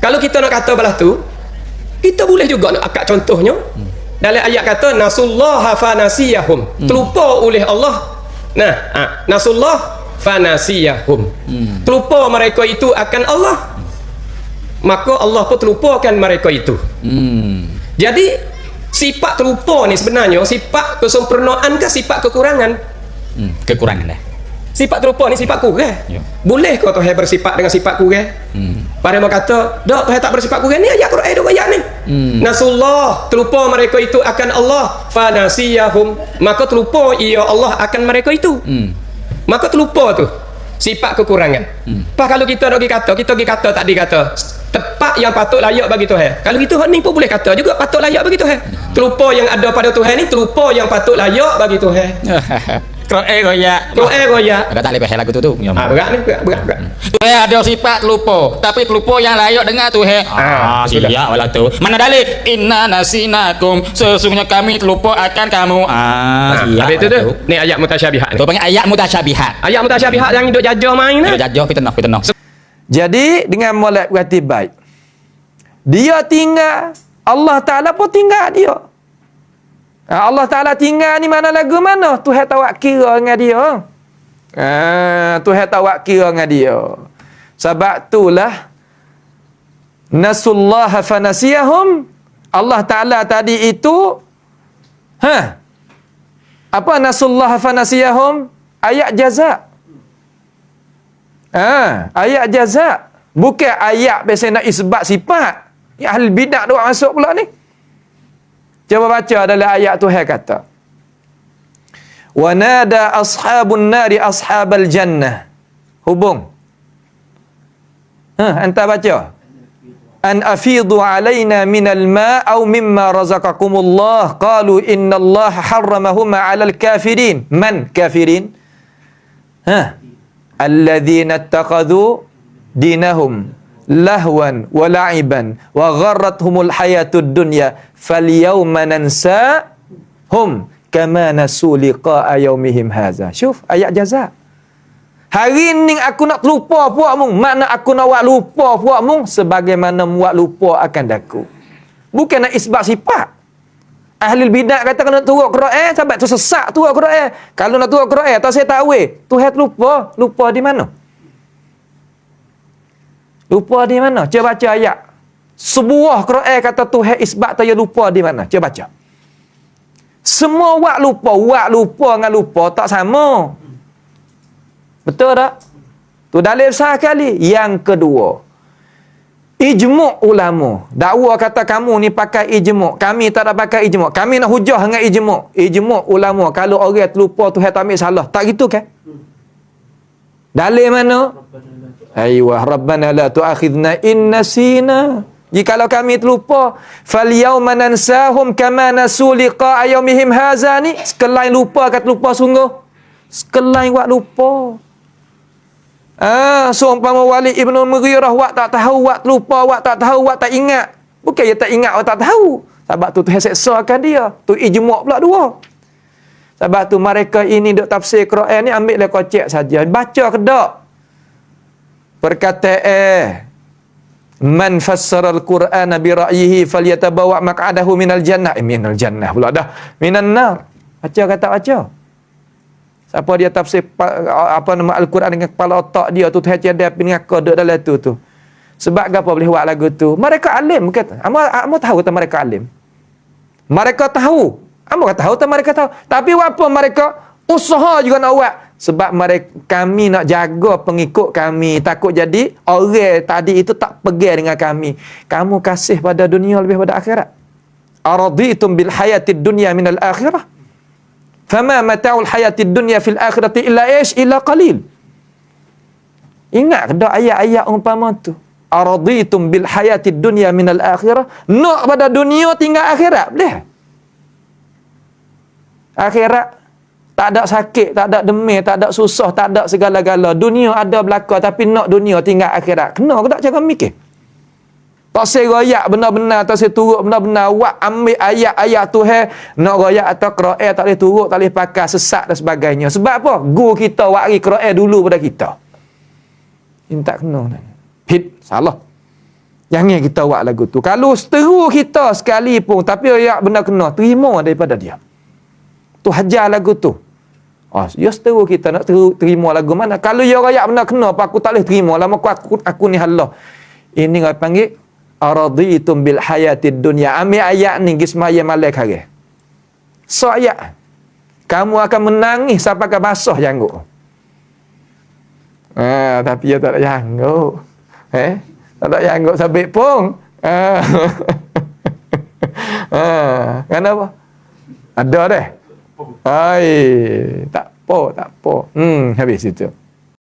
Kalau kita nak kata belah tu, kita boleh juga nak akad contohnya. Dalam ayat kata nasullaha fanasiyahum. Terlupa oleh Allah. Nah, nasullah fanasiyahum. Terlupa mereka itu akan Allah. Maka Allah pun terlupakan mereka itu. Jadi sifat terlupa ni sebenarnya sifat kesempurnaan ke sifat kekurangan? Kekurangan dah. Sifat terlupa ni sifat kurang. Ya. Boleh kau Tuhan bersifat dengan sifat kurang? Pada mereka kata, dak Tuhan tak bersifat kurang ni ayat Quran duk ayat ni. Nasullah, terlupa mereka itu akan Allah, fanasiyahum, maka terlupa ia Allah akan mereka itu. Maka terlupa tu sifat kekurangan. Kalau kita nak pergi kata tadi kata tepat yang patut layak bagi Tuhan. Kalau gitu hak ni pun boleh kata juga patut layak bagi Tuhan. Terlupa yang ada pada Tuhan ni terlupa yang patut layak bagi Tuhan. Royak. Agak tak boleh lagu tu. Berat ni, berat. Tuhan ada sifat terlupa, tapi terlupa yang layak dengar Tuhan. Siap walau tu. Mana dalil? Inna nasinakum, sesungguhnya kami terlupa akan kamu. Siap. Habis tu. Ni ayat mutasyabihat ni. Tu panggil ayat mutasyabihat. Ayat mutasyabihat yang duk jajah main ni. Jajah fitnah. Jadi dengan molek berarti baik. Dia tinggal, Allah Ta'ala pun tinggal dia. Allah Ta'ala tinggal ni mana lagu mana? Tuhan tawak kira dengan dia. Tuhan tawak kira dengan dia. Sebab itulah nasullaha fanasiyahum. Allah Ta'ala tadi itu apa nasullaha fanasiyahum? Ayat jaza. Ayat jaza. Bukan ayat biasa nak isbat sifat. Yang ahli bidah duk masuk pula ni. Coba baca dalam ayat Tuhan kata. Wa nada ashabun nari ashabal jannah. Hubung. Anta baca. An afidu alaina minal ma' aw mimma razaqakumullah qalu innallaha harramahuma 'alal kafirin. Man kafirin? Alladhina ittakhadhu dinahum lahwan wa la'iban wa gharrathumul hayatud dunya falyawma nansahum kama nasu liqa'a yaumihim hadza. Syuf ayat jaza. Hari ni aku nak lupa puakmu, makna aku nak buat lupa puakmu sebagaimana buat lupa akan daku. Bukan nak isbat sifat. Ahli bidah kata kalau nak turut Quran sebab tu sesak turut Quran. Kalau nak turut Quran tak saya tahu Tuhan lupa di mana? Lupa di mana? Cuba baca ayat. Sebuah Quran kata Tuhan isbat tanya lupa di mana? Cuba baca. Semua wak lupa dengan lupa tak sama. Betul tak? Tu dalil besar kali. Yang kedua, ijmu' ulama. Dakwa kata kamu ni pakai ijmu'. Kami tak ada pakai ijmu'. Kami nak hujah dengan ijmu'. Ijmu' ulama. Kalau orang terlupa Tuhan tak ambil salah. Tak gitu kan? Dalil mana? Aiyah Rabbana la tu'akhidna in nasina. Jikalau kami terlupa, falyawma nansahum kama nasu liqa'a yaumihim hadza ni. Sekelain lupa kata lupa sungguh. Sekelain buat lupa. Seumpama Walid ibn Mughirah wak tak tahu, wak terlupa, wak tak tahu, wak tak ingat. Bukan dia tak ingat, wak tak tahu. Sebab tu Tuhan seksakan dia. Tu ijmu' pula dua. Sebab tu mereka ini duk tafsir Quran ni ambil lah kocek saja. Baca ke tak? Perkataan man fassara al-Qur'ana bi ra'yihi falyatabawa maq'adahu minal jannah. Minal jannah pula dah. Minan nar. Baca kata baca. Siapa dia tafsir apa nama al-Quran dengan kepala otak dia tu Tuhan tiada dengan kode dalam tu. Sebab apa boleh buat lagu tu? Mereka alim kata. Amo tahu kata mereka alim. Mereka tahu. Amo tahu tak mereka tahu. Tapi apa mereka usaha juga nak buat. Sebab kami nak jaga pengikut kami. Takut jadi orang tadi itu tak pegang dengan kami. Kamu kasih pada dunia lebih pada akhirat. Araditum bil hayatid dunya minal akhirah. Fama mata'ul hayatid dunya fil akhirati illa ish illa qalil. Ingat dah ayat-ayat umpama tu. Araditum bil hayatid dunya minal akhirah. Nak pada dunia tinggal akhirat. Boleh? Akhirat tak ada sakit, tak ada demam, tak ada susah, tak ada segala-gala. Dunia ada belaka tapi nak dunia tinggal akhirat. Kena ke tak cara mikir? Tak saya royak benar-benar, tak saya turut benar-benar. Wak ambil ayat-ayat Tuhan, nak royak atau Quran tak boleh turut, tak boleh pakai, sesat dan sebagainya. Sebab apa? Guru kita wari Quran dulu pada kita. Ini tak kena. Hit, salah. Jangan kita buat lagu tu. Kalau seteru kita sekali pun, tapi ayat benda kena, terima daripada dia. Tu hajar lagu tu. Ya seteru kita nak terima lagu mana. Kalau ya ayat benda kena, apa aku tak boleh terima. Lama aku ni halah. Ini orang panggil, araditum bil hayatid dunya. Ambil ayat ni, gismaya malek hari. So ayat. Kamu akan menangis sampai ke basah janggut. Tapi dia tak ada janggut. Tak ada janggut sabit pun. Kenapa? Ada deh. Tak apa. Habis itu.